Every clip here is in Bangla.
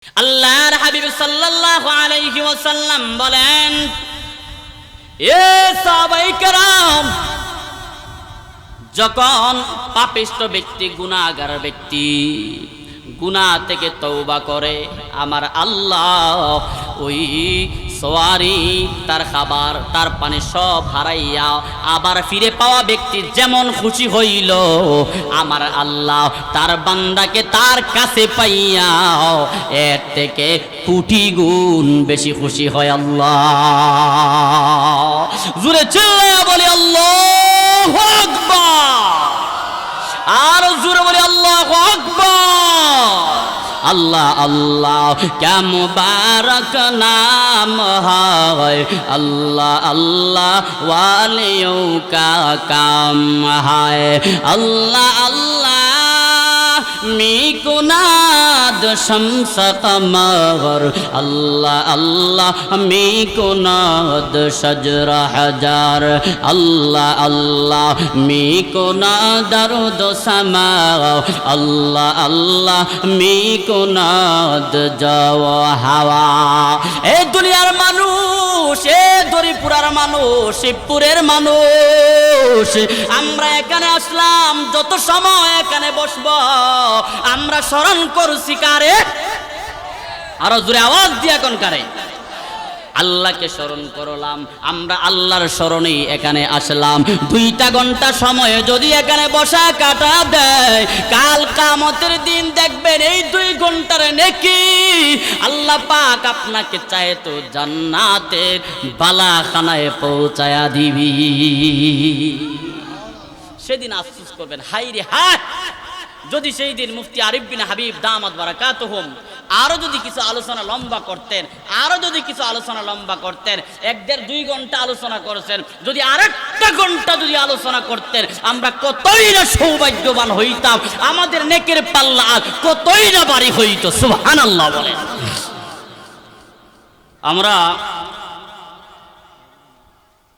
আল্লাহর হাবিব সাল্লাল্লাহু আলাইহি ওয়াসাল্লাম বলেন, এ সাহাবায়ে কেরাম, যখন পাপিষ্ঠ ব্যক্তি, গুনাহগার ব্যক্তি গুনাহ থেকে তওবা করে, আমার আল্লাহ ওই সওয়ারি তার খাবার তার পানি সব হারাইয়া আবার ফিরে পাওয়া ব্যক্তি যেমন খুশি হইল, আমার আল্লাহ তার বান্দাকে তার কাছে পাইয়া এর থেকে কোটি গুণ বেশি খুশি হয়। আল্লাহ জোরে চিল্লায়া বলি আল্লাহু আকবার, আর জোরে বলি আল্লাহু আকবার। আল্লাহ আল্লাহ क्या मुबारक नाम है, अल्लाह अल्लाह वालियों का काम है, अल्लाह अल्लाह মিকুনাদ শামস কমর, আল্লাহ আল্লাহ মিকুনাদ শাজরা হাজার, আল্লাহ আল্লাহ মিকুনাদ দরুদ সামা, আল্লাহ আল্লাহ মিকুনাদ জাওয়া হাওয়া। এ দুনিয়ার মানুষ, এ দরিপুরার মানুষ, শিবপুরের মানুষ, আমরা এখানে আসলাম, যত সময় এখানে বসবো আমরা স্মরণ করছি কারে? আরো জোরে আওয়াজ দিয়া কোন কারে? আল্লাহকে স্মরণ করলাম। আমরা আল্লাহর স্মরণেই এখানে আসলাম। 2টা ঘন্টা সময় যদি এখানে বসা কাটা দেয়, কাল কিয়ামতের দিন দেখবেন এই 2 ঘন্টার নেকি আল্লাহ পাক আপনাকে চায় তো জান্নাতের বালাখানায় পৌঁছায়া দিবি। সেদিন আফসোস করবেন, হাই রে হায়, যদি সেই দিন মুফতি আরিফ বিন হাবিব দামাত বারাকাতুহুম আরো যদি কিছু আলোচনা লম্বা করতেন, আরো যদি কিছু আলোচনা লম্বা করতেন, 1-1.5-2 ঘন্টা আলোচনা করেছেন, যদি আরেকটা ঘন্টা যদি আলোচনা করতেন, আমরা কতই না সৌভাগ্যবান হইতাম, আমাদের নেকের পাল্লা কতই না বাড়ি হইতো। সুবহানাল্লাহ বলেন। আমরা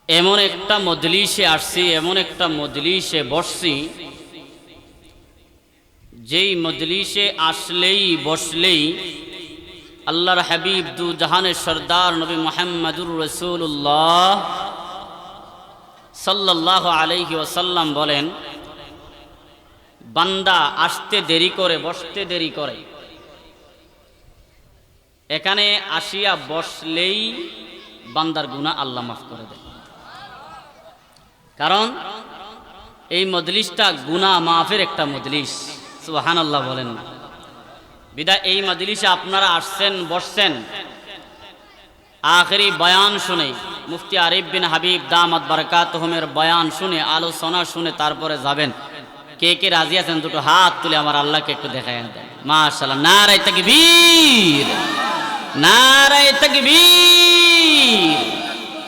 এমন একটা মজলিসে আসছি, এমন একটা মজলিসে বসছি, যেই মজলিসে আসলেই বসলেই আল্লাহর হাবিব দু জাহানের সরদার নবী মুহাম্মদুর রাসূলুল্লাহ সাল্লাল্লাহু আলাইহি ওয়াসাল্লাম বলেন, বান্দা আসতে দেরি করে, বসতে দেরি করে, এখানে আসিয়া বসলেই বান্দার গুনাহ আল্লাহ মাফ করে দেয়। কারণ এই মজলিসটা গুনাহ মাফের একটা মজলিস। সুবহানাল্লাহ বলেন না? বিদায় এই মজলিসে আপনারা আসছেন, বসছেন, আখেরি বয়ান শুনে, মুফতি আরিফ বিন হাবিব দামাত বারাকাতুহুমের বয়ান শুনে, আলোচনা শুনে তারপরে যাবেন। কে কে রাজি আছেন দুটো হাত তুলে আমার আল্লাহকে একটু দেখায় দেন। মাশাআল্লাহ, নারে তাকবীর, নারে তাকবীর।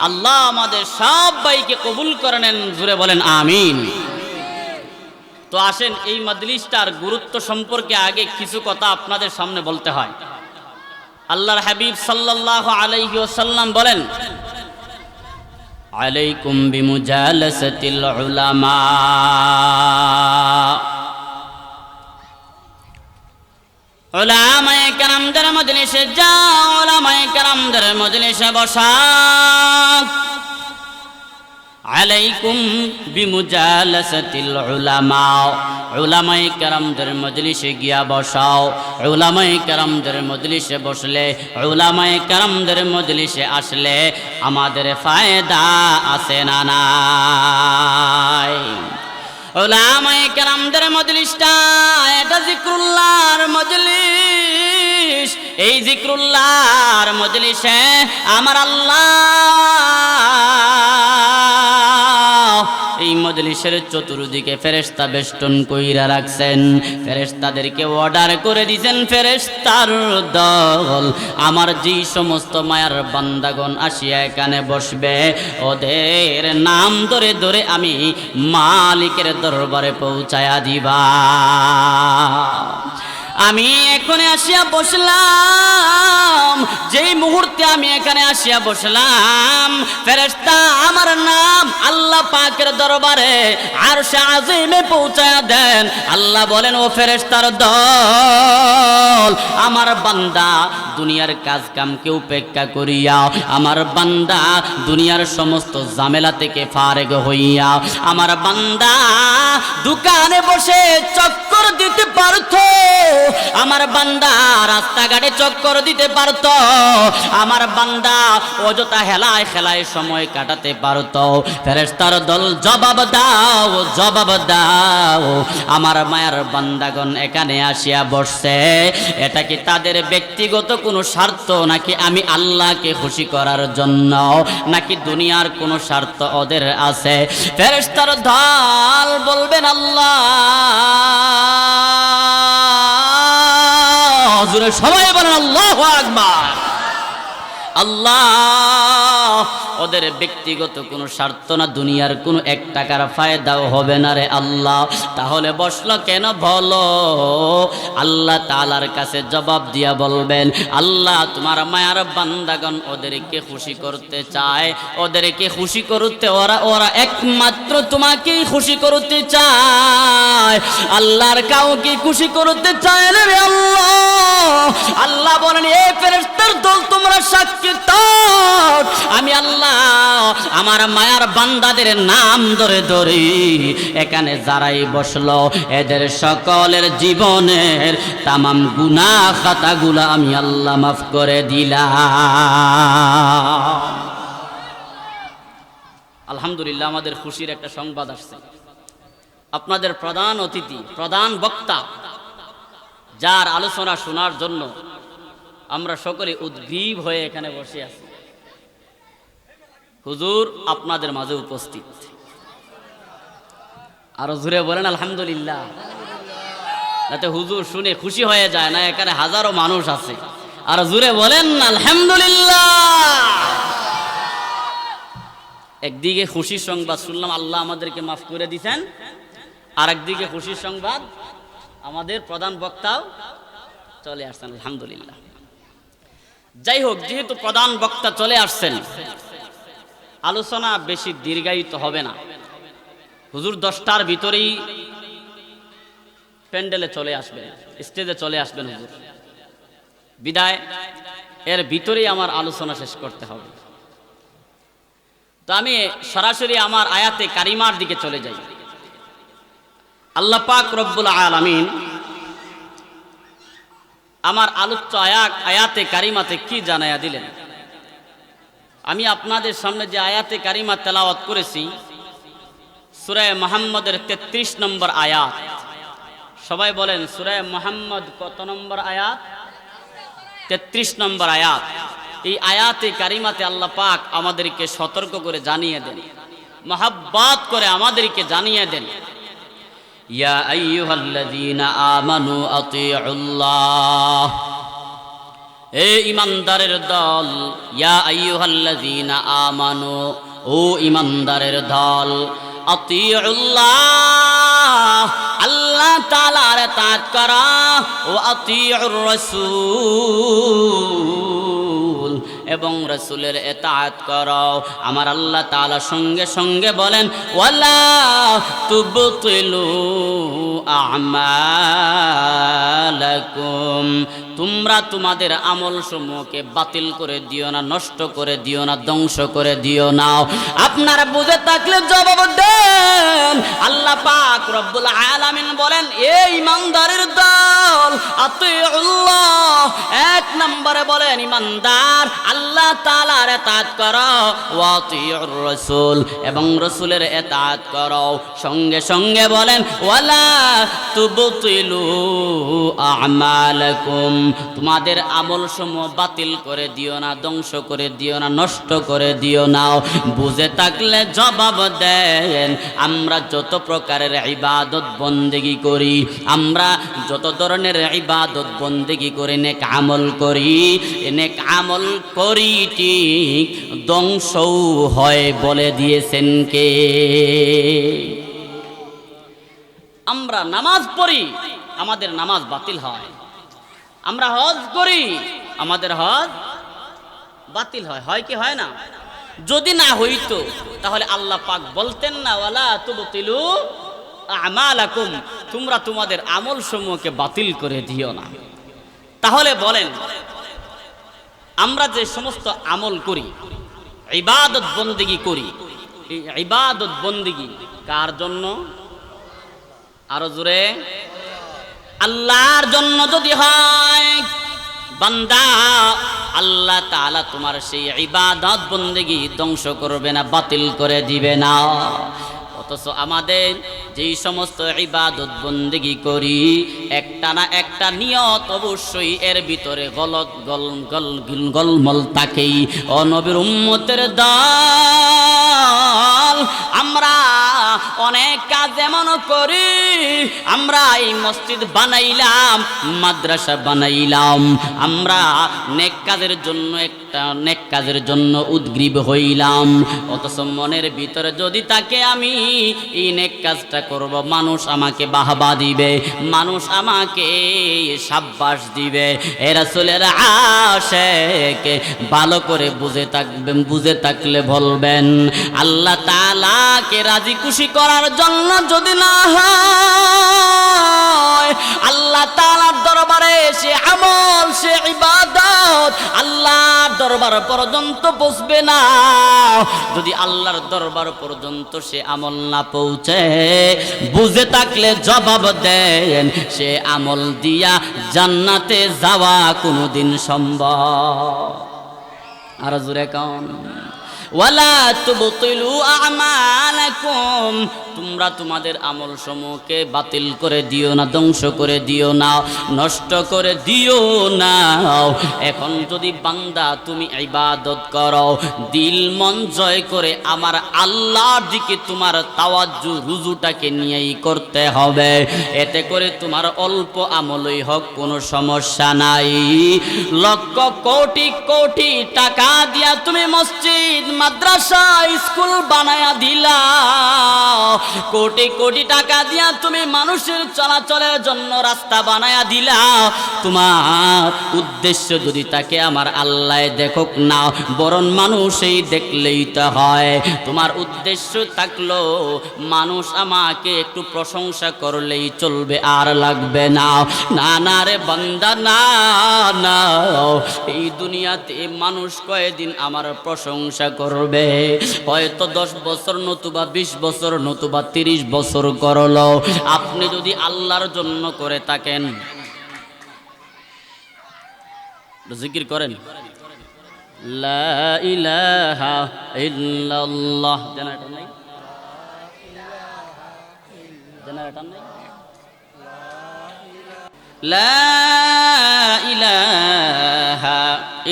আল্লাহ আমাদের সবাইকে কবুল করে নেন, জোরে বলেন আমিন। তো আসেন, এই মজলিসটার গুরুত্ব সম্পর্কে আগে কিছু কথা আপনাদের সামনে বলতে হয়। আল্লাহর হাবিব সাল্লাল্লাহু আলাইহি ওয়াসাল্লাম বলেন, আলাইকুম বিমুজালাসাতিল উলামা, উলামায়ে কেরামদের মজলিসে যাও, উলামায়ে কেরামদের মজলিসে বসা। আলাইকুম বিমুজালাসাতিল উলামা, উলামায়ে কেরামদের মজলিসে গিয়া বসাও। উলামায়ে কেরামদের মজলিসে বসলে, উলামায়ে কেরামদের মজলিসে আসলে আমাদের ফায়দা আছে না নাই? উলামায়ে কেরামদের মজলিসটা এটা জিক্রুল্লাহর মজলিস। এই জিক্রুল্লাহর মজলিসে আমার আল্লাহ এই মজলিসের চতুর্দিকে ফেরেশতা বেষ্টন কইরা রাখছেন। ফেরেশতাদেরকে অর্ডার করে দিয়েছেন, ফেরেশতার দল আমার যেই সমস্ত মায়ার বান্দাগণ আসিয়া এখানে বসবে, ওদের নাম ধরে ধরে আমি মালিকের দরবারে পৌঁছায়া দিবা। আমি এখন আসিয়া বসলাম, যেই মুহূর্তে আমি এখানে আসিয়া বসলাম, ফেরেশতা আমার নাম আল্লাহ পাকের দরবারে আরশে আজিমে পৌঁছায়া দেন। আল্লাহ বলেন, ও ফেরেশতার দল, আমার বান্দা দুনিয়ার কাজ কামকে উপেক্ষা করিয়া, আমার বান্দা দুনিয়ার সমস্ত ঝামেলা থেকে ফারেগ হইয়া, আমার বান্দা দোকানে বসে চক্কর দিতে পারতো, আমার বান্দা রাস্তাঘাটে চক্কর দিতে পারতো, আমার বান্দা অযথা হেলায় খেলায় সময় কাটাতে পারতো। ফেরেশতার দল জবাব দাও, জবাব দাও, আমার মায়ার বান্দাগণ এখানে আসিয়া বসছে, এটা কি তাদের ব্যক্তিগত কোনো স্বার্থ, নাকি আমি আল্লাহকে খুশি করার জন্য, নাকি দুনিয়ার কোনো স্বার্থ ওদের আছে? ফেরেশতার দল বলবেন আল্লাহ। হুজুরে সবাই বলেন আল্লাহু আকবার। আল্লাহ, ওদের ব্যক্তিগত কোনো স্বার্থ না, দুনিয়ার কোনো এক টাকার ফায়দাও হবে না রে আল্লাহ। তাহলে বসলো কেন বলো? আল্লাহ তাআলার কাছে জবাব দিয়া বলবেন, আল্লাহ তোমার মায়ার বান্দাগণ ওদেরকে খুশি করতে চায়, ওদেরকে খুশি করতে ওরা একমাত্র তোমাকেই খুশি করতে চায়, আল্লাহর কাউকে খুশি করতে চায় না রে আল্লাহ। আল্লাহ বলেন, এ ফেরেশতার দল তোমরা সাক্ষী থাক, আমি আল্লাহ আমার মায়ার বান্দাদের নাম ধরে ধরে এখানে যারাই বসলো এদের সকলের জীবনের তামাম গুনাহ খাতাগুলো আমি আল্লাহ মাফ করে দিলাম। আলহামদুলিল্লাহ, আমাদের খুশির একটা সংবাদ আসছে। আপনাদের প্রধান অতিথি, প্রধান বক্তা, যার আলোচনা শোনার জন্য আমরা সকলে উদ্গ্রীব হয়ে এখানে বসে আছি, হুজুর আপনাদের মাঝে উপস্থিত। আরো জোরে বলেন আলহামদুলিল্লাহ, যাতে হুজুর শুনে খুশি হয়ে যায় না, এখানে হাজারো মানুষ আছে। আরো জোরে বলেন আলহামদুলিল্লাহ। একদিকে খুশির সংবাদ শুনলাম, আল্লাহ আমাদেরকে মাফ করে দিয়েছেন, আর একদিকে খুশির সংবাদ আমাদের প্রধান বক্তাও চলে আসছেন, আলহামদুলিল্লাহ। যাই হোক, যেহেতু প্রধান বক্তা চলে আসছেন, আলোচনা বেশি দীর্ঘায়িত হবে না। হুজুর 10টার ভিতরেই প্যান্ডেলে চলে আসবেন, স্টেজে চলে আসবেন হুজুর। বিদায় এর ভিতরেই আমার আলোচনা শেষ করতে হবে। তো আমি সরাসরি আমার আয়াতে কারিমার দিকে চলে যাই। আল্লাহ পাক রব্বুল আলামিন আমার আলোচ্য আয়াতে কারিমাতে কি জানায়া দিলেন। আমি আপনাদের সামনে যে আয়াতে কারিমা তেলাওয়াত করেছি, সূরা মুহাম্মদের 33 নম্বর আয়াত। সবাই বলেন, সূরা মুহাম্মদ কত নম্বর আয়াত? 33 নম্বর আয়াত। এই আয়াতে কারিমাতে আল্লাহ পাক আমাদেরকে সতর্ক করে জানিয়ে দেন, মহব্বত করে আমাদেরকে জানিয়ে দেন, ইয়া আইয়ুহাল্লাযীনা আমানু আতিউল্লাহ, এ ঈমানদারের দল, ইয়া আইয়ুহাল্লাযীনা আমানু, ও ঈমানদারের দল, আতিউল্লাহ, আল্লাহ তাআলার ইতাআত করা, ও আতিউর রাসূল, এবং রাসূলের ইতাআত করো। আমার আল্লাহ তাআলা সঙ্গে সঙ্গে বলেন, ওয়ালা তুবতিলু আমালাকুম, তোমরা তোমাদের আমল সমূহকে বাতিল করে দিও না, নষ্ট করে দিও না, ধ্বংস করে দিও না। আপনারা বুঝে থাকলে জবাব দেন। আল্লাহ পাক রব্বুল আলামিন বলেন, এই ঈমানদারের দল, আতিউল্লাহ, এক নম্বরে বলেন ঈমানদার, আল্লাহ তাআলার ইতাআত করো, ওয়া আতিউর রাসূল, এবং রাসূলের ইতাআত করো। সঙ্গে সঙ্গে বলেন, ওয়ালা তুবতিলু আমালাকুম, তোমাদের আমল সমূহ বাতিল করে দিও না, ধ্বংস করে দিও না, নষ্ট করে দিও না। বুঝে থাকলে জবাব দেন। আমরা যত প্রকারের ইবাদত বন্দেগি করি, আমরা যত ধরনের ইবাদত বন্দেগি করি, নেক আমল করি, নেক আমল করি ঠিক, ধ্বংসও হয় বলে দিয়েছেন কে? আমরা নামাজ পড়ি, আমাদের নামাজ বাতিল হয়। আমরা হজ করি, আমাদের হজ বাতিল হয়, হয় কি হয় না? যদি না হইতো তাহলে আল্লাহ পাক বলতেন না ওয়ালা তুবতিলু আমালাকুম, তোমরা তোমাদের আমল সমূহকে বাতিল করে দিও না। তাহলে বলেন আমরা যে সমস্ত আমল করি, ইবাদত বন্দেগী করি, এই ইবাদত বন্দেগী কার জন্য? আরো জোরে, আল্লাহর জন্য যদি হয় বান্দা, আল্লাহ তাআলা তোমার সেই ইবাদত বন্দেগী ধ্বংস করবে না, বাতিল করে দিবে না। অথচ আমাদের যেই সমস্ত ইবাদত বন্দেগী করি একটা না একটা নিয়ত অবশ্যই এর ভিতরে গলমল থাকেই। ও নবীর উম্মতের দল, আমরা অনেক কাজ এমন করি, আমরা এই মসজিদ বানাইলাম, মাদ্রাসা বানাইলাম, আমরা নেক কাজের জন্য একটা নেক কাজের জন্য উদ্গ্রীব হইলাম, অথচ মনের ভিতরে যদি তাকে আমি এই নেক কাজটা করব, মানুষ আমাকে বাহবা দিবে, মানুষ আমাকে সাব্বাস দিবে। এ রাসূলের আশিক ভালো করে বুঝে থাকলে বলবেন আল্লাহ তাআলাকে রাজি খুশি করার জন্য যদি না হয়, আল্লাহ তাআলার দরবারে সে আমল, সে ইবাদত আল্লাহর দরবার পর্যন্ত পৌঁছবে না। যদি আল্লাহর দরবার পর্যন্ত সে আমল না পৌঁছে, বুঝে থাকলে জবাব দেন সে আমল দিয়া জান্নাতে যাওয়া কোনোদিন সম্ভব? আর জোরে কোন ওয়ালা তুবতিলু আমালাকুম, তোমরা তোমাদের আমল সমূহকে বাতিল করে দিও না, ধ্বংস করে দিও না, নষ্ট করে দিও না। এখন যদি বান্দা তুমি ইবাদত করো, দিল মন জয় করে আমার আল্লাহর দিকে তোমার তাওয়াজ্জু রুজুটাকে নিয়েই করতে হবে। এতে করে তোমার অল্প আমলই হোক কোনো সমস্যা নাই। লক্ষ কোটি কোটি টাকা দিয়া তুমি মসজিদ, মাদ্রাসা, স্কুল বানায়া দিলা, কোটি কোটি টাকা দিয়া তুমি মানুষের চলাচলের জন্য রাস্তা বানায়া দিলা, তোমার উদ্দেশ্য যদি তাকে আমার আল্লাহ দেখুক না, বরং মানুষই দেখলেই তো হয়। তোমার উদ্দেশ্য থাকলো মানুষ আমাকে একটু প্রশংসা করলেই চলবে, আর লাগবে না। না না রে বান্দা, না না, এই দুনিয়াতে মানুষ কয়দিন আমার প্রশংসা করবে? হয়তো 10 বছর, নতুবা 20 বছর, নতুবা 30 বছর করলো। আপনি যদি আল্লাহর জন্য করে থাকেন, জিকির করেন লা ইলাহা ইল্লাল্লাহ, জেনারেটর নাই, জেনারেটর নাই, লা ইলাহা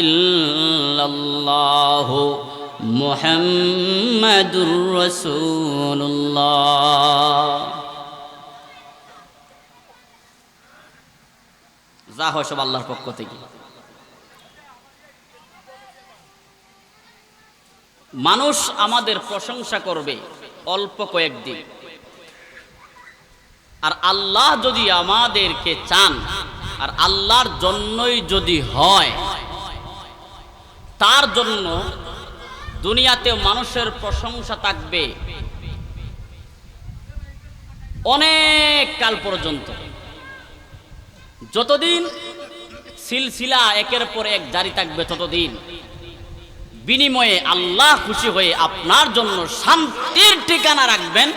ইল্লাল্লাহ মুহাম্মাদুর রাসূলুল্লাহ। যা হয় সব আল্লাহর পক্ষ থেকে। মানুষ আমাদের প্রশংসা করবে অল্প কয়েকদিন, আর আল্লাহ যদি আমাদেরকে চান, আর আল্লাহর জন্যই যদি হয়, তার জন্য দুনিয়াতে মানুষের প্রশংসা থাকবে অনেক কাল পর্যন্ত, যতদিন সিলসিলা একের পর এক জারি থাকবে ততদিন। বিনিময়ে আল্লাহ খুশি হয়ে আপনার জন্য শান্তির ঠিকানা রাখবেন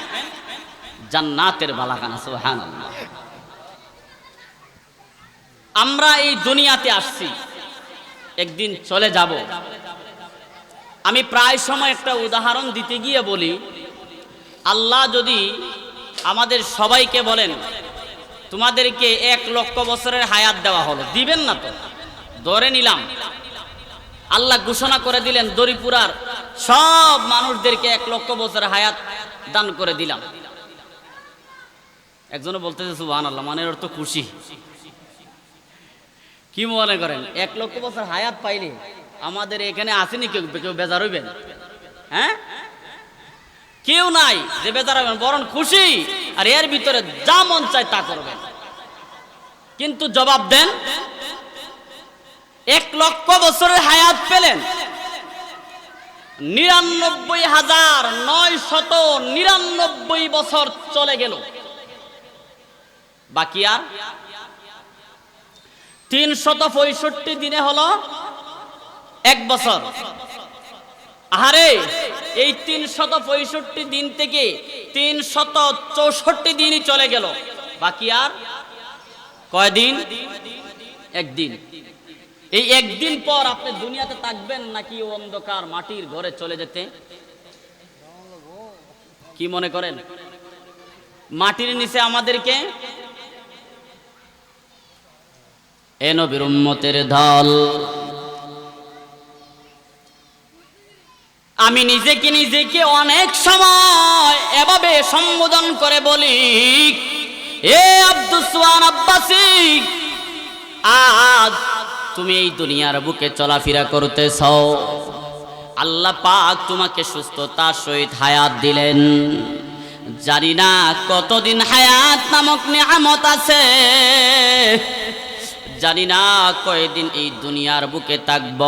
জান্নাতের বালাখানা। সুবহানাল্লাহ। আমরা এই দুনিয়াতে আসছি, একদিন চলে যাব। আমি প্রায় সময় একটা উদাহরণ দিতে গিয়ে বলি, আল্লাহ যদি আমাদের সবাইকে বলেন তোমাদেরকে 1 লক্ষ বছরের হায়াত দেওয়া হলো, দিবেন না তো? ধরে নিলাম আল্লাহ ঘোষণা করে দিলেন দরিপুরার সব মানুষদেরকে 1 লক্ষ বছরের হায়াত দান করে দিলাম। একজনে বলতেছে সুবহানাল্লাহ, মানে ওর তো খুশি। কি মনে করেন 1 লক্ষ বছর হায়াত পাইলে আমাদের এখানে আসেনি কেউ বেজার হইবেন? হ্যাঁ, কেউ নাই যে বেজার হইবেন, বরং খুশি, আর এর ভিতরে যা মন চায় তা করবেন। কিন্তু জবাব দেন, 1 লক্ষ বছরের হায়াত পেলেন, 99,999 বছর চলে গেল, বাকি আর 365 দিনে হলো 1 বছর। আরে এই 365 দিন থেকে 364 দিনই চলে গেল, বাকি আর কয়দিন? 1 দিন। এই 1 দিন পর আপনি দুনিয়াতে থাকবেন নাকি অন্ধকার মাটির ঘরে চলে যেতে? কি মনে করেন? মাটির নিচে আমাদেরকে এ নবীর উম্মতের দল, আমি নিজেকে অনেক সময় এভাবে সম্বোধন করে বলি, এ আব্দুস সুবহান আব্বাসী, আজ তুমি এই দুনিয়ার বুকে চলাফেরা করতেছ, আল্লাহ পাক তোমাকে সুস্থতার সহিত হায়াত দিলেন, জানি না কতদিন হায়াত নামক নিয়ামত আছে, জানি না কয়দিন এই দুনিয়ার বুকে থাকব।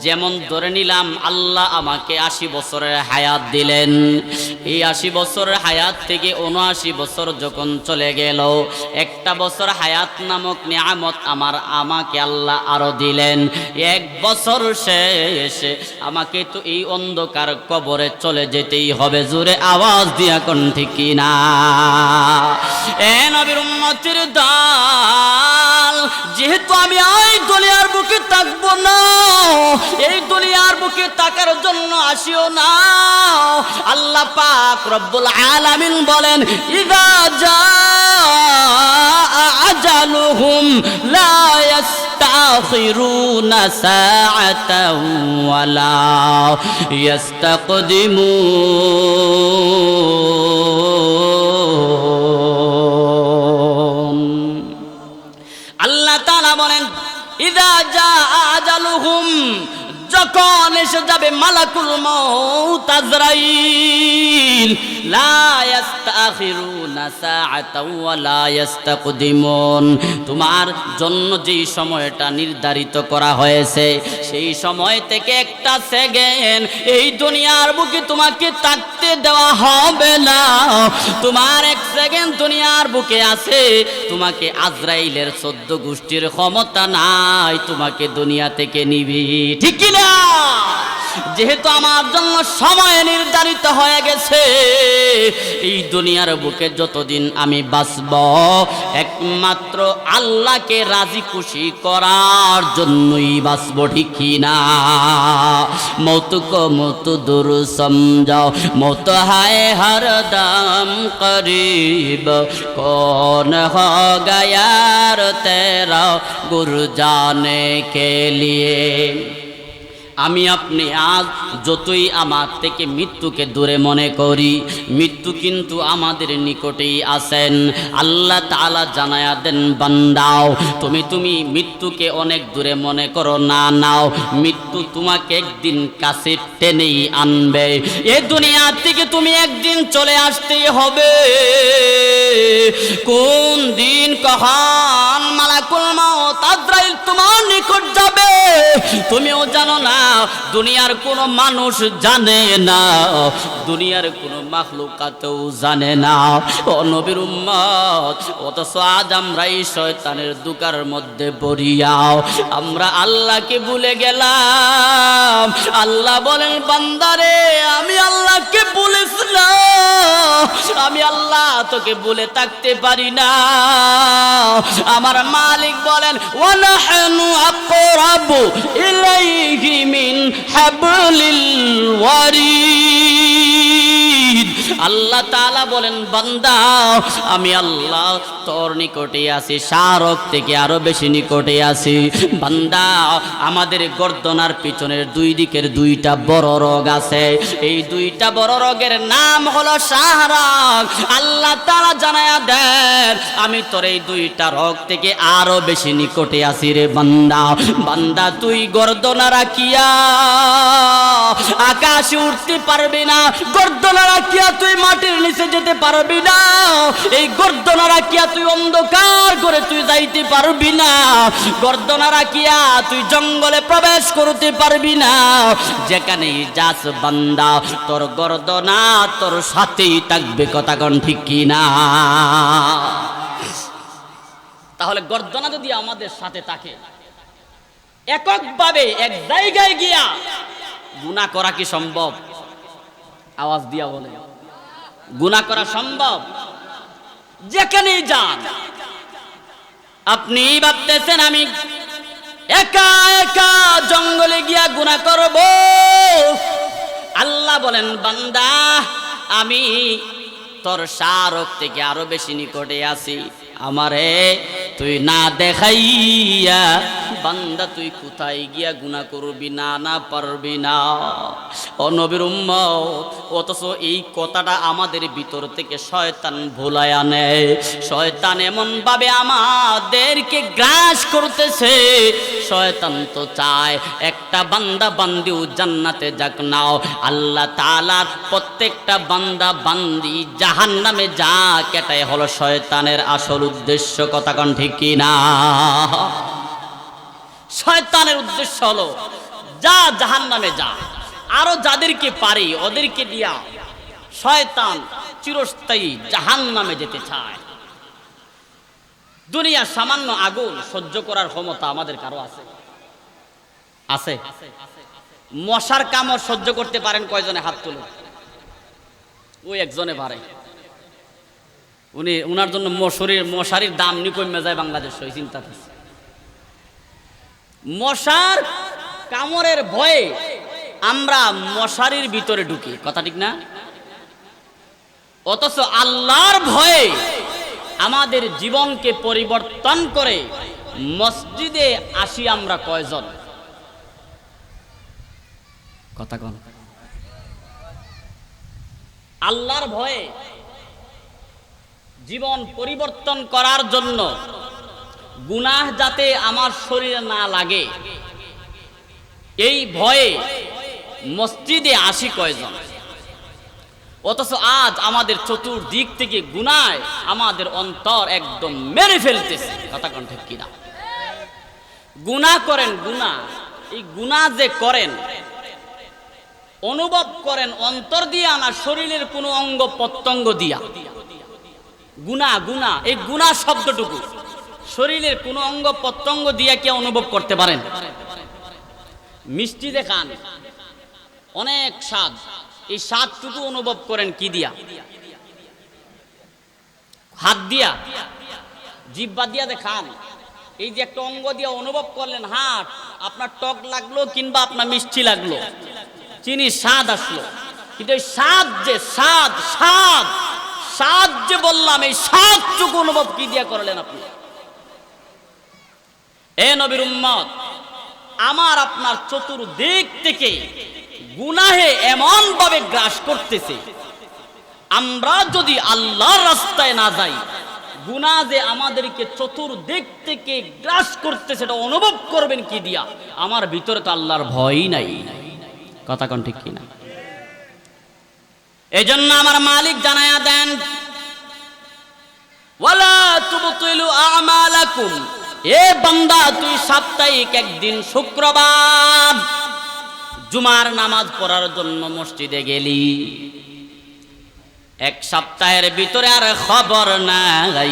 যেমন ধরে নিলাম আল্লাহ আমাকে 80 বছরের হায়াত দিলেন, এই 80 বছরের হায়াত থেকে 79 বছর যখন চলে গেল, 1 বছর হায়াত নামক নিয়ামত আমাকে আল্লাহ আরো দিলেন। 1 বছর শেষে আমাকে তো এই অন্ধকার কবরে চলে যেতেই হবে। জোরে আওয়াজ দিয়া কোন ঠিক কিনা? এ নবীর উম্মতের দল, যেহেতু আমি এই দুনিয়ার বুকে থাকবো না, এই দুনিয়ার বুকে থাকার জন্য আসিও না। আল্লাহ পাক রব্বুল আলামিন বলেন, ইযা জাআ আজালুহুম লা ইস্তাখিরুনা সাআতাও ওয়া লা ইস্তাকদিমুন। আল্লাহ তাআলা বলেন, ইযা জাআ আজালুহুম, যখন এসে যাবে মালাকুল মউত আজরাইল, লা ইস্তাখিরুনা সাআতাও ওয়া লা ইস্তাকদিমুন, তোমার জন্য যেই সময়টা নির্ধারিত করা হয়েছে সেই সময় থেকে 1 সেকেন্ড এই দুনিয়ার বুকে তোমাকে থাকতে দেওয়া হবে না। তোমার 1 সেকেন্ড দুনিয়ার বুকে আছে, তোমাকে আজরাইলের 14 গোষ্ঠীর ক্ষমতা নাই তোমাকে দুনিয়া থেকে নিবি, ঠিক কি না? যেহেতু আমার জন্য সময় নির্ধারিত হয়ে গেছে, এই দুনিয়ার বুকে যতদিন আমি বাঁচব একমাত্র আল্লাহকে রাজি খুশি করার জন্যই বাঁচব, ঠিক কি না? মौत को मौत दूर समझो, मौत है हर दम करीब, कौन होगा यार तेरा गुर जाने के लिए। আমি আপনি আজ যতই আমার থেকে মৃত্যুকে দূরে মনে করি, মৃত্যু কিন্তু আমাদের নিকটেই আছেন। আল্লাহ তাআলা জানায়া দেন, বান্দাও তুমি মৃত্যুকে অনেক দূরে মনে করো না, নাও মৃত্যু তোমাকে একদিন কাছে টেনেই আনবে। এই দুনিয়া থেকে তুমি একদিন চলে আসতেই হবে। কোন দিন কখন মালাকুল মউত আজরাইল তোমার নিকট যাবে তুমিও জানো না, দুনিয়ার কোনো মানুষ জানে না, দুনিয়ার কোনো মাখলুকাতেও জানে না। ও নবীর উম্মত, অথচ আজ আমরা এই শয়তানের দুকার মধ্যে পড়িয়াও আমরা আল্লাহকে ভুলে গেলাম। আল্লাহ বলেন, বান্দারে আমি আল্লাহকে ভুলেছিলাম, আমি আল্লাহ তোকে ভুলে থাকতে পারি না। আমার মালিক বলেন, ওয়া নাহনু আকরাবু ইলাইহি মিন হাবলিল ওয়ারিদ। আল্লাহ তাআলা বলেন, বান্দা আমি আল্লাহ তোর নিকটে আছি, শারক থেকে আরো বেশি নিকটে আছি। বান্দা আমাদের গর্দনার পিছনের 2 দিকের 2টা বড় রগ আছে, এই 2টা বড় রগের নাম হলো শাহরগ। আল্লাহ তাআলা জানায়া দেন, আমি তোর এই 2টা রগ থেকে আরো বেশি নিকটে আছি রে বান্দা। বান্দা তুই গর্দনা রাখিয়া আকাশে উঠতে পারবি না, গর্দনা রাখিয়া তুই তুই মাটির নিচে যেতে পারবি না, এই গর্দনা রাখিয়া তুই অন্ধকার করে তুই যাইতে পারবি না, গর্দনা রাখিয়া তুই জঙ্গলে প্রবেশ করতে পারবি না। যেখানেই যাস বান্দা তোর গর্দনা তোর সাথেই থাকবে, কথা কোন ঠিক কিনা? তাহলে গর্দনা যদি আমাদের সাথে থাকে, এককভাবে এক জায়গায় গিয়া গুনাহ করা কি সম্ভব? আওয়াজ দিয়া বলে, গুনাহ করা সম্ভব? যেখানেই যান আপনি ভাবতেছেন আমি একা একা জঙ্গলে গিয়া গুনাহ করব, আল্লাহ বলেন বান্দা আমি তোর শারক থেকে আরো বেশি নিকটে আছি, আমারে তুই না দেখাইয়া বান্দা তুই কোথায় গিয়া গুনাহ করবি না, না পারবি না। ও নবীর উম্মত, অথচ এই কথাটা আমাদের ভিতর থেকে শয়তান ভুলায়া নেয়। শয়তান এমন ভাবে আমাদেরকে গ্রাস করতেছে, শয়তান তো চায় একটা বান্দা বান্দিও জান্নাতে যাক, নাও আল্লাহ তাআলার প্রত্যেকটা বান্দা বান্দি জাহান্নামে যাক, এটাই হলো শয়তানের আসল উদ্দেশ্য, কথা কোন ঠিক কিনা? শয়তানের উদ্দেশ্য হলো যা জাহান্নামে যা, আরো যাদেরকে পারি ওদেরকে দিয়া শয়তান চিরস্থায়ী জাহান্নামে যেতে চায়। দুনিয়া সামান্য আগুন সহ্য করার ক্ষমতা আমাদের কারো আছে? আছে? মশার কামড় সহ্য করতে পারেন কয়জনে? হাত তুলুন। ওই একজনে পারে। উনার জন্য মশারির দাম নি কমে যায় বাংলাদেশ, ওই চিন্তা করছে। মশার কামড়ের ভয়ে আমরা মশারির ভিতরে ঢুকি, কথা ঠিক না? অথচ আল্লাহর ভয়ে আমাদের জীবনকে পরিবর্তন করে মসজিদে আসি আমরা কয়জন? কথা কন। আল্লাহর ভয়ে জীবন পরিবর্তন করার জন্য, গুনাহ যাতে আমার শরীরে না লাগে এই ভয়ে মসজিদে আসি কয়জন? অথচ আজ আমাদের চতুর্দিক থেকে গুনায় আমাদের অন্তর একদম মেরে ফেলতেছে, কথা কোন ঠিক কিনা? গুনাহ করেন, গুনাহ, এই গুনাহ যে করেন অনুভব করেন অন্তর দিয়া না শরীরের কোনো অঙ্গ প্রত্যঙ্গ দিয়া? গুনাহ, গুনাহ, এই গুনাহ শব্দটুকু শরীরের কোন অঙ্গ প্রত্যঙ্গ দিয়ে কি অনুভব করতে পারেন? মিষ্টি দেখান, অনেক স্বাদ, এই স্বাদটুকু অনুভব করেন কি দিয়া? হাত দিয়া, জিহ্বা দিয়া দেখান। এই যে একটা অঙ্গ দিয়া অনুভব করলেন, হাত আপনার টক লাগলো কিংবা আপনার মিষ্টি লাগলো, চিনি স্বাদ আসলো, কিন্তু এই স্বাদ যে স্বাদ স্বাদ স্বাদ যে বললাম, এই স্বাদটুকু অনুভব কি দিয়া করলেন আপনি? এ নবীর উম্মত, আমার আপনার চতুর্দিক থেকে গুনাহে এমন ভাবে গ্রাস করতেছে, আমরা যদি আল্লাহর রাস্তায় না যাই, গুনাহ যে আমাদেরকে চতুর্দিক থেকে গ্রাস করতেছে এটা অনুভব করবেন কি দিয়া? আমার ভিতরে তো আল্লাহর ভয়ই নাই, কথা কোন ঠিক কিনা? এজন্য আমার মালিক জানায়া দেন, ওয়ালা তুবতিলু আমালাকুম, এ বান্দা তুই সাপ্তাহিক একদিন শুক্রবার জুমার নামাজ পড়ার জন্য মসজিদে গেলি, এক সপ্তাহের ভিতরে আর খবর নাই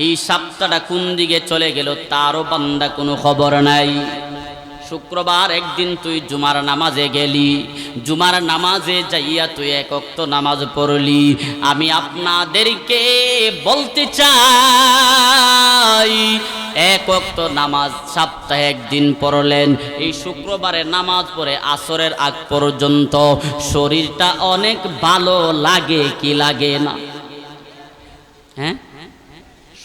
এই সপ্তাহটা কোন দিকে চলে গেল তারও বান্দা কোনো খবর নাই। শুক্রবার একদিন তুই জুমার নামাজে গেলি, জুমার নামাজে যাইয়া তুই এক ওয়াক্ত নামাজ পড়লি। আমি আপনাদেরকে বলতে চাই, এক ওয়াক্ত নামাজ সপ্তাহে একদিন পড়লেন, এই শুক্রবারে নামাজ পড়ে আসরের আগ পর্যন্ত শরীরটা অনেক ভালো লাগে কি লাগে না? হ্যাঁ,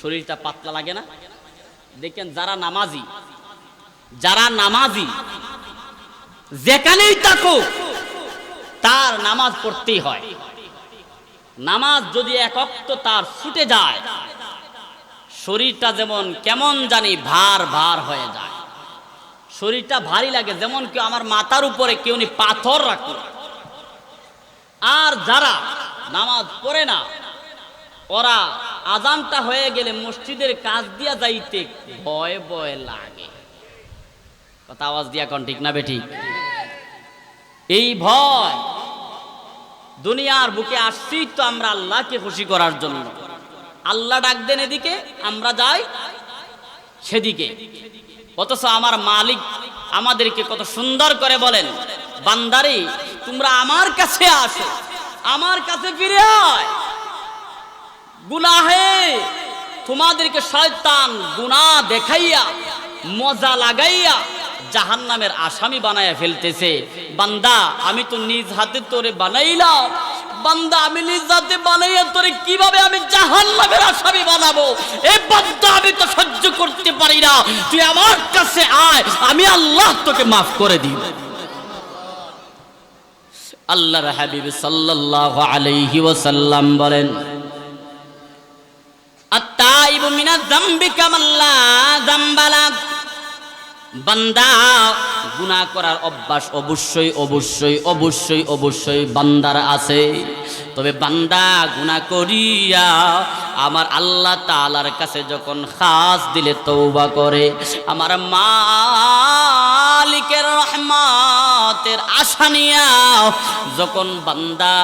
শরীরটা পাতলা লাগে না? দেখেন যারা নামাজি যেখানেই থাকুক তার নামাজ পড়তেই হয়। নামাজ যদি এক ওয়াক্ত তার ছুটে যায়, শরীরটা যেমন কেমন জানি ভার ভার হয়ে যায়, শরীরটা ভারী লাগে, যেমন কেউ আমার মাথার উপরে কেউ পাথর রাখলো। আর যারা নামাজ পড়ে না, ওরা আজানটা হয়ে গেলে মসজিদের কাজ দিয়া যাইতে ভয় ভয় লাগে। কথা আওয়াজ দিয়া কোন ঠিক না বেঠিক? এই ভয়, দুনিয়ার বুকে আসছি তো আমরা আল্লাহকে খুশি করার জন্য। আল্লাহ ডাক দেন এদিকে, আমরা যাই সেদিকে। অথচ আমার মালিক আমাদেরকে কত সুন্দর করে বলেন, বান্দারে তোমরা আমার কাছে আসো, আমার কাছে ফিরে আয়। গুনাহে তোমাদেরকে শয়তান গুনাহ দেখাইয়া মজা লাগাইয়া জাহান্নামের আসামি বানায়া ফেলতেছে। বান্দা আমি তো নিজ হাতে তোরে বানাইলাম, বান্দা আমি নিজ হাতে বানাইয়া তোরে কিভাবে আমি জাহান্নামের আসামি বানাবো? এ বান্দা আমি তো সহ্য করতে পারি না, তুই আমার কাছে আয়, আমি আল্লাহ তোকে মাফ করে দিব। আল্লাহর হাবিব সাল্লাল্লাহু আলাইহি ওয়াসাল্লাম বলেন, আত-তাইবু মিনাজ যামবি কামান লা যামবা লাক। বান্দা গুনাহ করার অভ্যাস অবশ্যই অবশ্যই অবশ্যই অবশ্যই বান্দার আছে, তবে বান্দা গুনাহ করিয়া আমার আল্লাহ তাআলার কাছে যখন খাস দিলে তওবা করে, আমার মালিকের রহমতের আশা নিয়া যখন বান্দা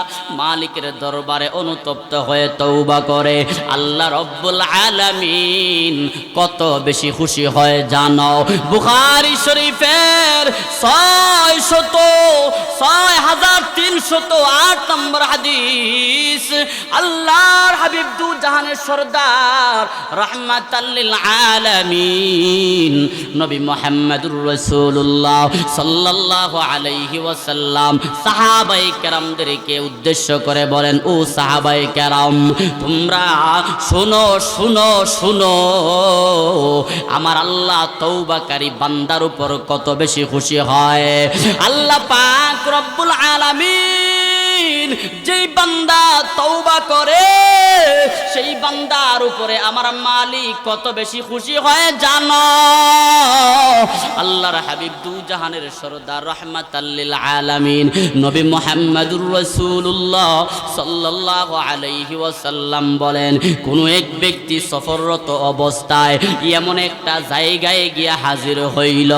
মালিকের দরবারে অনুতপ্ত হয়ে তওবা করে, আল্লাহ রব্বুল আলামিন কত বেশি খুশি হয় জানো? বুখারী শরীফের 6308 নম্বর হাদিস, আল্লাহর হাবিব দু জাহানের সরদার রাহমাতাল লিল আলামিন নবী মুহাম্মদুর রাসূলুল্লাহ সাল্লাল্লাহু আলাইহি ওয়াসাল্লাম সাহাবায়ে কেরামদেরকে উদ্দেশ্য করে বলেন, ও সাহাবায়ে কেরাম তোমরা শোনো শোনো শোনো, আমার আল্লাহ তওবাকারী বান্দার উপর কত বেশি খুশি হয়। আল্লাহ পাক রব্বুল আলামিন যেই বান্দা তওবা করে সেই বান্দার উপরে আমার মালিক কত বেশি খুশি হয় জানো? আল্লাহর হাবিব দু জাহানের সরদার রাহমাতাল লিল আলামিন নবী মুহাম্মদুর রাসূলুল্লাহ সাল্লাল্লাহু আলাইহি ওয়াসাল্লাম বলেন, কোন এক ব্যক্তি সফররত অবস্থায় এমন একটা জায়গায় গিয়া হাজির হইল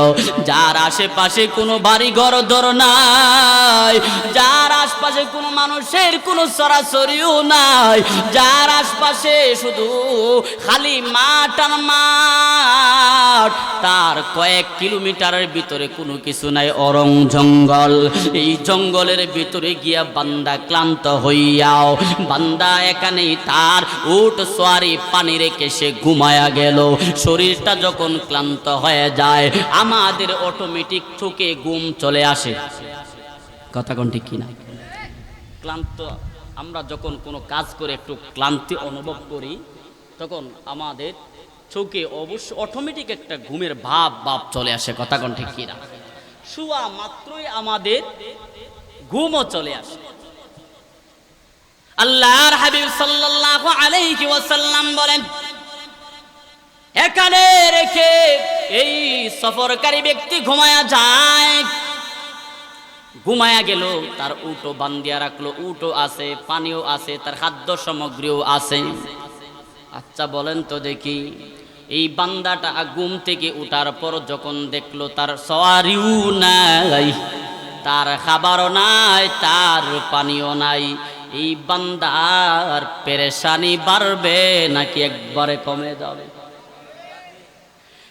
যার আশেপাশে কোনো বাড়ি ঘর দর নাই, যার আশপাশে কোনো মানুষের কোনো সরাসরিও নাই, যার আশপাশে শুধু খালি মাঠ আর মাঠ, তার কয়েক কিলোমিটারের ভিতরে কোনো কিছু নাই, অরণ্য জঙ্গল। এই জঙ্গলের ভিতরে গিয়া বান্দা ক্লান্ত হইয়াও বান্দা এখানেই তার উট সোয়ারি পানি রেখে সে ঘুমায়া গেল। শরীরটা যখন ক্লান্ত হয়ে যায় আমাদের অটোমেটিক ঠুকে ঘুম চলে আসে। কথা কোন ঠিক কিনা? ক্লান্ত আমরা যখন কোনো কাজ করে একটু ক্লান্তি অনুভব করি তখন আমাদের চোখে অবশ্য অটোমেটিক একটা ঘুমের ভাব চলে আসে। কথা কোন ঠিক কিনা? শুয়া মাত্রই আমাদের ঘুমও চলে আসে। আল্লাহর হাবিব সাল্লাল্লাহু আলাইহি ওয়াসাল্লাম বলেন, এখানে রেখে এই সফরকারী ব্যক্তি ঘুমায়া যায়, ঘুমায়া গেল, তার উটও বান্ধিয়া রাখলো, উটও আছে, পানিও আছে, তার খাদ্য সামগ্রীও আছে। আচ্ছা বলেন তো দেখি, এই বান্দাটা ঘুম থেকে উঠার পর যখন দেখলো তার সওয়ারিও নাই, তার খাবারও নাই, তার পানিও নাই, এই বান্দার পেরেশানি বাড়বে নাকি একবারে কমে যাবে?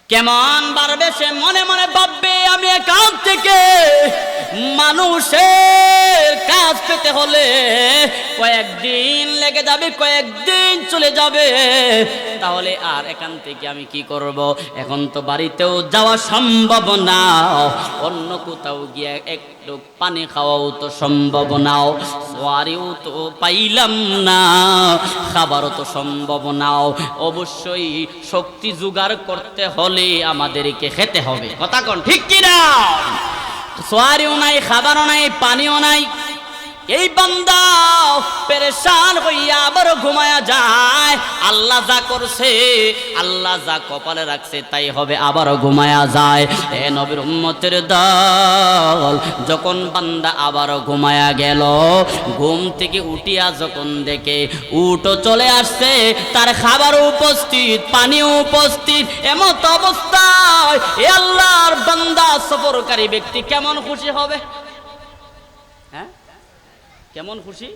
কেমন বাড়বে? সে মনে মনে ভাববে, আমি এখান থেকে মানুষের কাজ পেতে হলে কয়েকদিন লেগে যাবে, কয়েকদিন চলে যাবে, তাহলে আর এখান থেকে আমি কি করব? এখন তো বাড়িতেও যাওয়া সম্ভব না, অন্য কোথাও গিয়ে একটু পানি খাওয়াও তো সম্ভব না, সোয়ারিও তো পাইলাম না, খাবারও তো সম্ভব না। অবশ্যই শক্তি জোগাড় করতে হলে আমাদেরকে খেতে হবে। কথা কোন ঠিক কিনা? সোয়ারিও নাই, খাবারও নাই, পানিও নাই, এই বান্দা পেরেশান হইয়া আবার ঘুমায়া যায়। আল্লাহ যা করছে, আল্লাহ যা কপালে রাখছে তাই হবে, আবারও ঘুমায়া যায়। এ নবীর উম্মতের দল, যখন বান্দা আবারও ঘুমায়া গেল, ঘুম থেকে উঠিয়া যখন দেখে উটও চলে আসছে, তার খাবার উপস্থিত, পানিও উপস্থিত, এমত অবস্থায় এ আল্লাহর বান্দা সফরকারী ব্যক্তি কেমন খুশি হবে? হ্যাঁ, কেমন খুশি?